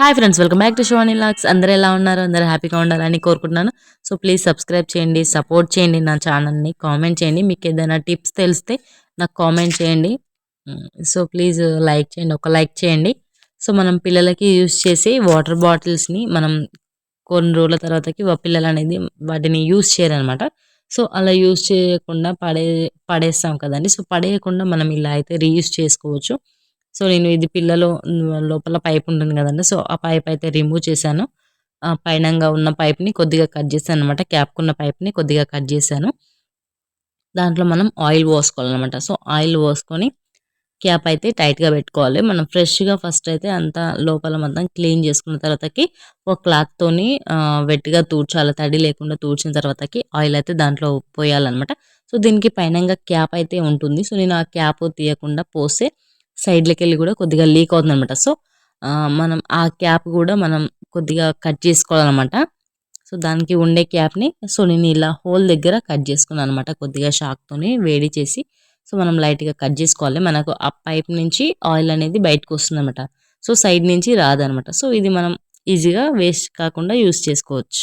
Hi friends, welcome back to Shivani lakhs. అందరూ ఎలా ఉన్నారు? అందరూ హ్యాపీగా ఉండాలని కోరుకుంటున్నాను. సో ప్లీజ్ సబ్స్క్రైబ్ చేయండి, సపోర్ట్ చేయండి నా ఛానల్ని, కామెంట్ చేయండి. మీకు ఏదైనా టిప్స్ తెలిస్తే నాకు కామెంట్ చేయండి. సో ప్లీజ్ లైక్ చేయండి, ఒక లైక్ చేయండి. సో మనం పిల్లలకి యూస్ చేసే వాటర్ బాటిల్స్ని మనం కొన్ని రోజుల తర్వాతకి పిల్లలు అనేది వాటిని యూస్ చేయరనమాట. సో అలా యూస్ చేయకుండా పడేస్తాం కదండి. సో పడేయకుండా మనం ఇలా అయితే రీయూస్ చేసుకోవచ్చు. సో నేను ఇది పిల్లలో లోపల పైప్ ఉంటుంది గదండీ! సో ఆ పైప్ అయితే రిమూవ్ చేశాను. పైనంగా ఉన్న పైప్‌ని కొద్దిగా కట్ చేశాననమాట. క్యాప్‌కున్న పైప్‌ని కొద్దిగా కట్ చేశాను. దాంట్లో మనం ఆయిల్ పోసుకోవాలనమాట. సో ఆయిల్ పోసుకొని క్యాప్ అయితే టైట్‌గా పెట్టుకోవాలి. మనం ఫ్రెష్‌గా ఫస్ట్ అయితే అంతా లోపల మొత్తం క్లీన్ చేసుకున్న తర్వాతకి ఒక క్లాత్‌తోని వెట్‌గా తూడ్చాలి. తడి లేకుండా తూడ్చిన తర్వాతకి ఆయిల్ అయితే దాంట్లో పోయాలనమాట. సో దీనికి పైనంగా క్యాప్ అయితే ఉంటుంది. సో నేను ఆ క్యాప్ తీయకుండా పోస్తే సైడ్‌లకెళ్ళి గూడా కొద్దిగా లీక్ అవుతుందనమాట. సో మనం ఆ క్యాప్ గూడా మనం కొద్దిగా కట్ చేసుకోవాలనమాట. సో దానికి ఉండే క్యాప్‌ని నేను ఇలా హోల్ దగ్గర కట్ చేసుకున్నాననమాట. కొద్దిగా షాక్‌తోని వేడి చేసి సో మనం లైట్‌గా కట్ జేసుకోవాలి. మనకు ఆ పైప్ నుంచి ఆయిల్ అనేది బయటకొస్తుందనమాట. సో సైడ్ నుంచి రాదనమాట. సో ఇది మనం ఈజీగా వేస్ట్ కాకుండా యూజ్ చేసుకోవచ్చు.